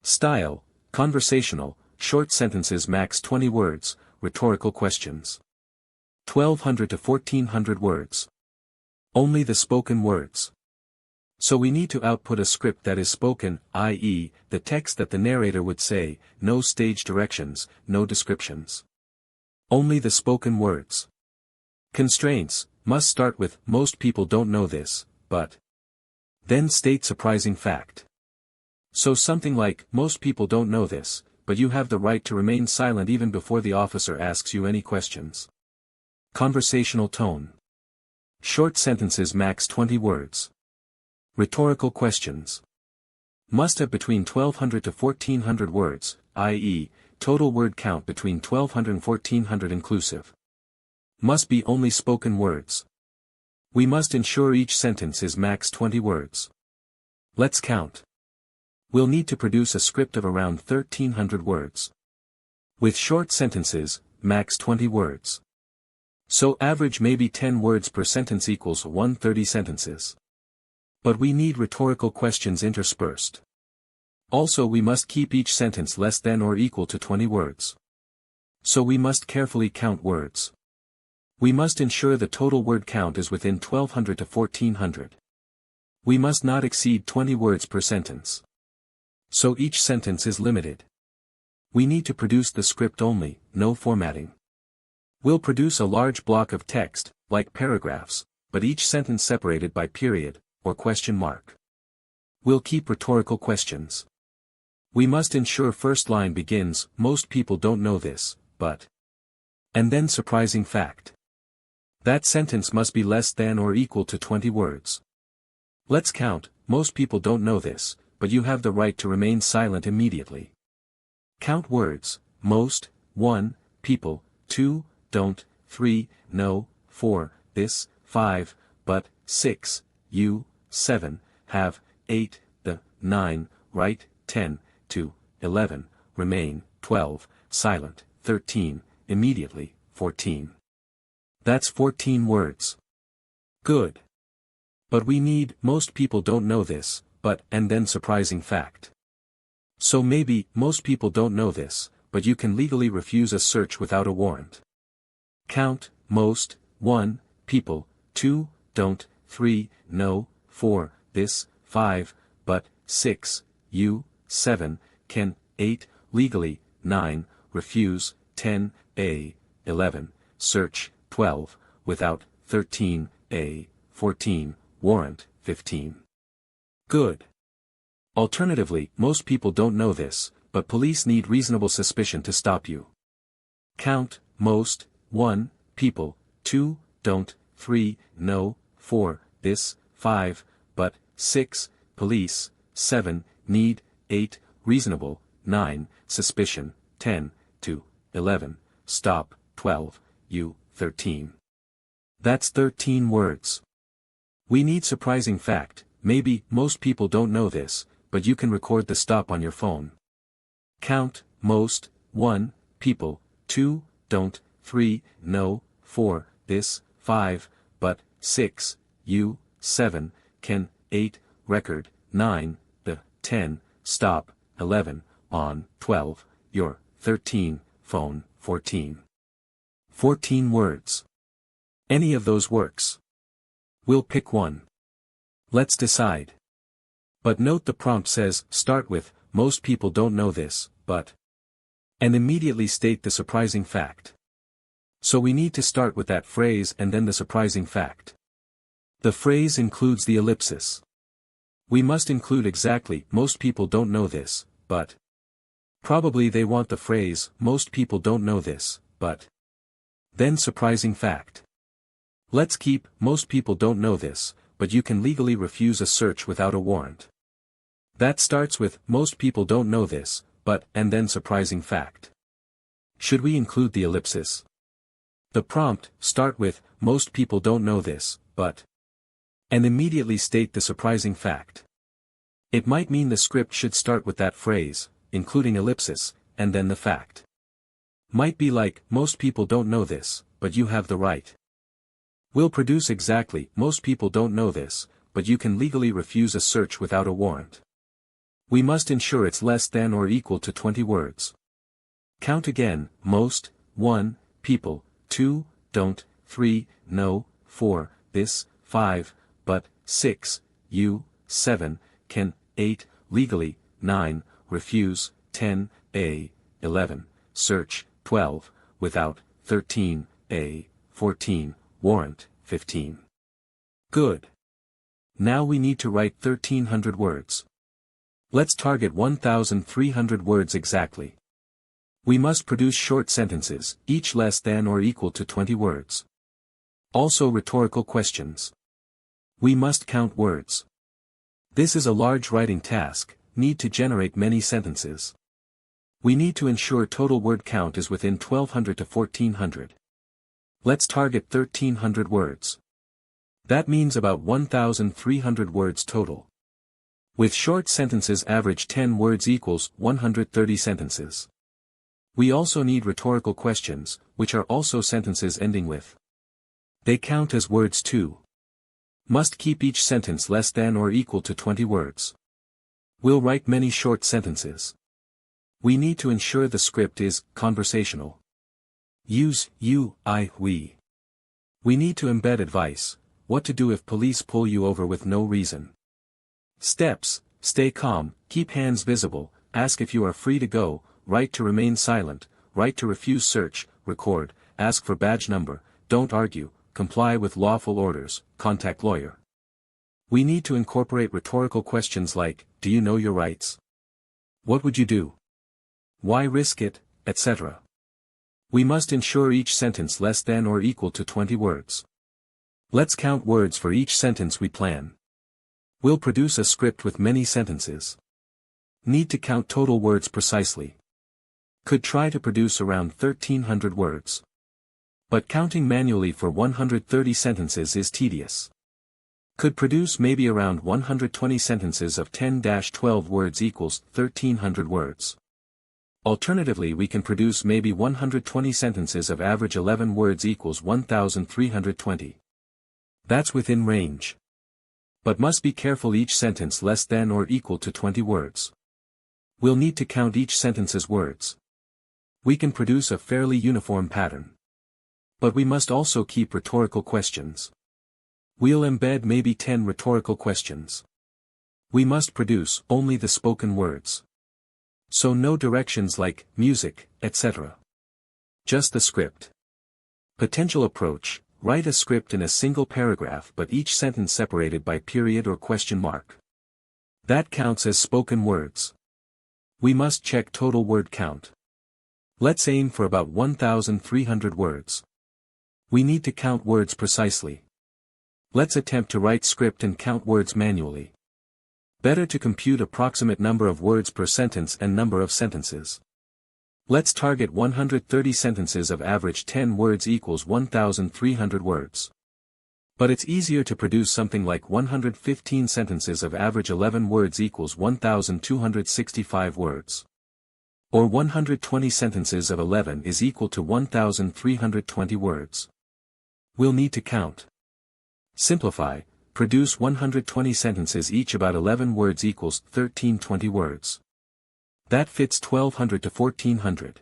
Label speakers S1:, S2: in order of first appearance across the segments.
S1: Style, conversational, short sentences max 20 words, rhetorical questions. 1200 to 1400 words. Only the spoken words. So we need to output a script that is spoken, i.e., the text that the narrator would say, no stage directions, no descriptions. Only the spoken words. Constraints, must start with, most people don't know this, but. Then state surprising fact. So something like, most people don't know this, but you have the right to remain silent even before the officer asks you any questions. Conversational tone. Short sentences max 20 words. Rhetorical questions. Must have between 1200 to 1400 words, i.e., total word count between 1200 and 1400 inclusive. Must be only spoken words. We must ensure each sentence is max 20 words. Let's count. We'll need to produce a script of around 1300 words. With short sentences, max 20 words. So average maybe 10 words per sentence equals 130 sentences. But we need rhetorical questions interspersed. Also we must keep each sentence less than or equal to 20 words. So we must carefully count words. We must ensure the total word count is within 1200 to 1400. We must not exceed 20 words per sentence. So each sentence is limited. We need to produce the script only, no formatting. We'll produce a large block of text, like paragraphs, but each sentence separated by period, or question mark. We'll keep rhetorical questions. We must ensure first line begins, most people don't know this, but. And then surprising fact. That sentence must be less than or equal to 20 words. Let's count, most people don't know this, but you have the right to remain silent immediately. Count words, most, 1, people, 2, don't, 3, no, 4, this, 5, but, 6, you, 7, have, 8, the, 9, right, 10, to, 11, remain, 12, silent, 13, immediately, 14. That's 14 words. Good. But we need, most people don't know this, but, and then surprising fact. So maybe, most people don't know this, but you can legally refuse a search without a warrant. Count, most, 1, people, 2, don't, 3, no, 4, this, 5, but, 6, you, 7, can, 8, legally, 9, refuse, 10, 11, search, 12, without, 13, 14, warrant, 15. Good. Alternatively, most people don't know this, but police need reasonable suspicion to stop you. Count, most, 1, people, 2, don't, 3, no, 4, this, 5, but, 6, police, 7, need, 8, reasonable, 9, suspicion, 10, to, 11, stop, 12, you, 13. That's 13 words. We need surprising fact, maybe, most people don't know this, but you can record the stop on your phone. Count, most, 1, people, 2, don't, 3, no, 4, this, 5, but, 6, you, 7, can, 8, record, 9, the, 10, stop, 11, on, 12, your, 13, phone, 14. 14 words. Any of those works. We'll pick one. Let's decide. But note the prompt says, start with, most people don't know this, but. And immediately state the surprising fact. So we need to start with that phrase and then the surprising fact. The phrase includes the ellipsis. We must include exactly, most people don't know this, but. Probably they want the phrase, most people don't know this, but. Then surprising fact. Let's keep, most people don't know this, but you can legally refuse a search without a warrant. That starts with, most people don't know this, but, and then surprising fact. Should we include the ellipsis? The prompt, start with, most people don't know this, but. And immediately state the surprising fact. It might mean the script should start with that phrase, including ellipsis, and then the fact. Might be like, most people don't know this, but you have the right. We'll produce exactly, most people don't know this, but you can legally refuse a search without a warrant. We must ensure it's less than or equal to 20 words. Count again, most, 1, people, 2, don't, 3, no, 4, this, 5, but, 6, you, 7, can, 8, legally, 9, refuse, 10, 11, search, 12, without, 13, 14, warrant, 15. Good. Now we need to write 1300 words. Let's target 1300 words exactly. We must produce short sentences, each less than or equal to 20 words. Also rhetorical questions. We must count words. This is a large writing task, need to generate many sentences. We need to ensure total word count is within 1200 to 1400. Let's target 1300 words. That means about 1300 words total. With short sentences average 10 words equals 130 sentences. We also need rhetorical questions, which are also sentences ending with. They count as words too. Must keep each sentence less than or equal to 20 words. We'll write many short sentences. We need to ensure the script is conversational. Use you, I, we. We need to embed advice, what to do if police pull you over with no reason. Steps, stay calm, keep hands visible, ask if you are free to go, right to remain silent, right to refuse search, record, ask for badge number, don't argue, comply with lawful orders, contact lawyer. We need to incorporate rhetorical questions like, do you know your rights? What would you do? Why risk it, etc. We must ensure each sentence less than or equal to 20 words. Let's count words for each sentence we plan. We'll produce a script with many sentences. Need to count total words precisely. Could try to produce around 1300 words. But counting manually for 130 sentences is tedious. Could produce maybe around 120 sentences of 10-12 words equals 1300 words. Alternatively, we can produce maybe 120 sentences of average 11 words equals 1320. That's within range. But must be careful each sentence less than or equal to 20 words. We'll need to count each sentence's words. We can produce a fairly uniform pattern. But we must also keep rhetorical questions. We'll embed maybe 10 rhetorical questions. We must produce only the spoken words. So no directions like music, etc. Just the script. Potential approach, write a script in a single paragraph but each sentence separated by period or question mark. That counts as spoken words. We must check total word count. Let's aim for about 1300 words. We need to count words precisely. Let's attempt to write script and count words manually. Better to compute approximate number of words per sentence and number of sentences. Let's target 130 sentences of average 10 words equals 1300 words. But it's easier to produce something like 115 sentences of average 11 words equals 1265 words. Or 120 sentences of 11 is equal to 1320 words. We'll need to count. Simplify, produce 120 sentences each about 11 words equals 1320 words. That fits 1200 to 1400.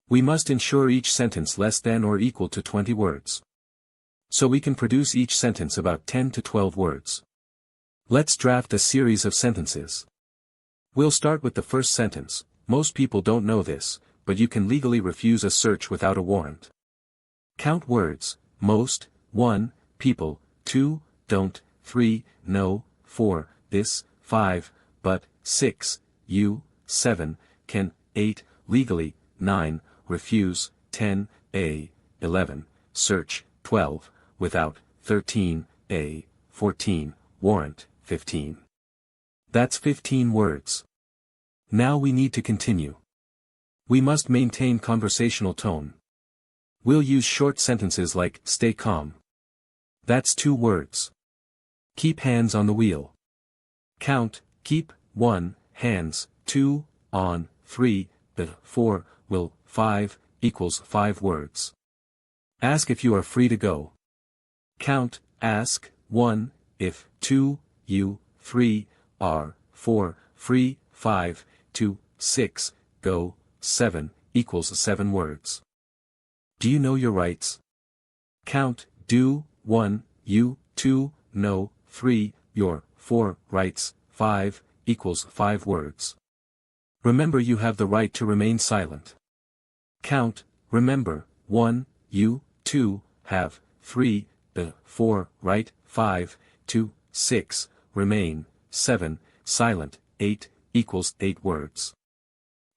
S1: We must ensure each sentence less than or equal to 20 words. So we can produce each sentence about 10 to 12 words. Let's draft a series of sentences. We'll start with the first sentence. Most people don't know this, but you can legally refuse a search without a warrant. Count words, most, 1, people, 2, don't, 3, no, 4, this, 5, but, 6, you, 7, can, 8, legally, 9, refuse, 10, 11, search, 12, without, 13, 14, warrant, 15. That's 15 words. Now we need to continue. We must maintain conversational tone. We'll use short sentences like, stay calm. That's 2 words. Keep hands on the wheel. Count, keep, 1, hands, 2, on, 3, 4, will, 5, equals 5 words. Ask if you are free to go. Count, ask, 1, if, 2, you, 3, are, 4, free, 5, to, 6, go, 7, equals 7 words. Do you know your rights? Count, do, 1, you, 2, no, 3, your, 4, rights, 5, equals 5 words. Remember you have the right to remain silent. Count, remember, 1, you, 2, have, 3, the, 4, right, 5, 2, 6, remain, 7, silent, 8, equals 8 words.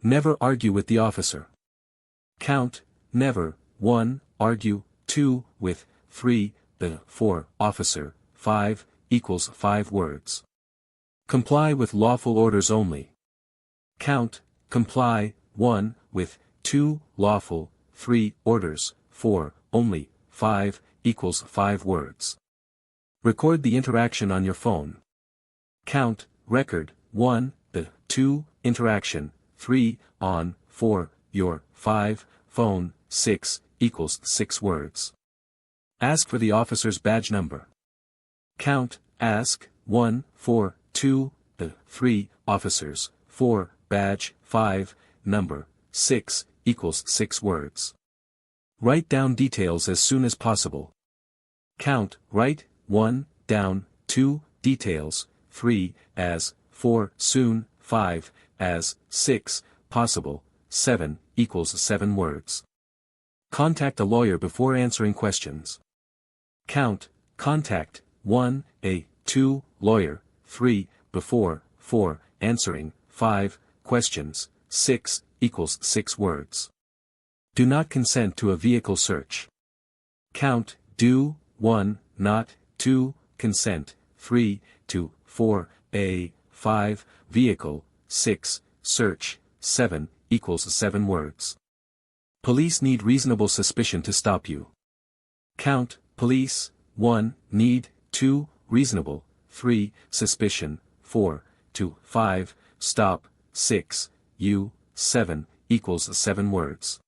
S1: Never argue with the officer. Count, never, 1, argue, 2, with, 3, the, 4, officer, 5, equals 5 words. Comply with lawful orders only. Count, comply, 1, with, 2, lawful, 3, orders, 4, only, 5, equals 5 words. Record the interaction on your phone. Count, record, 1, the, 2, interaction, 3, on, 4, your, 5, phone, 6, equals 6 words. Ask for the officer's badge number. Count, ask, 1, 4, 2, the, 3, officers, 4, badge, 5, number, 6, equals 6 words. Write down details as soon as possible. Count, write, 1, down, 2, details, 3, as, 4, soon, 5, as, 6, possible, 7, equals 7 words. Contact a lawyer before answering questions. Count, contact, 1, a, 2, lawyer, 3, before, 4, answering, 5, questions, 6, equals 6 words. Do not consent to a vehicle search. Count, do, 1, not, 2, consent, 3, to, 4, a, 5, vehicle, 6, search, 7, equals 7 words. Police need reasonable suspicion to stop you. Count, police, 1, need, 2, reasonable, 3, suspicion, 4, to, 5, stop, 6, you, 7, equals 7 words.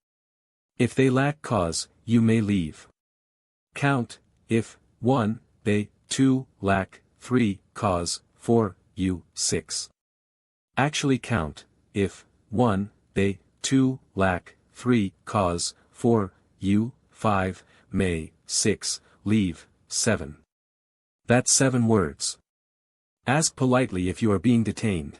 S1: If they lack cause, you may leave. Count, if, 1, they, 2, lack, 3, cause, 4, you, 6. Actually count, if, 1, they, 2, lack, 3, cause, 4, you, 5, may, 6, leave, 7. That's 7 words. Ask politely if you are being detained.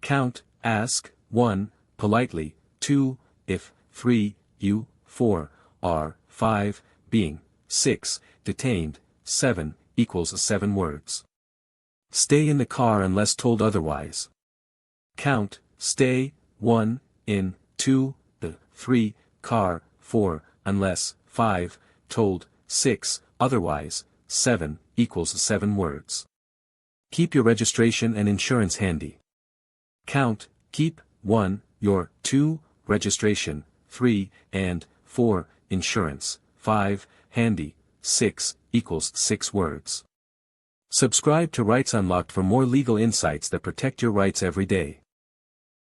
S1: Count, ask, 1, politely, 2, if, 3, you, 4, are, 5, being, 6, detained, 7, equals 7 words. Stay in the car unless told otherwise. Count, stay, 1, in, 2, the, 3, car, 4, unless, 5, told, 6, otherwise, 7, equals 7 words. Keep your registration and insurance handy. Count, keep, 1, your, 2, registration, 3, and, 4, insurance, 5, handy, 6, equals 6 words. Subscribe to Rights Unlocked for more legal insights that protect your rights every day.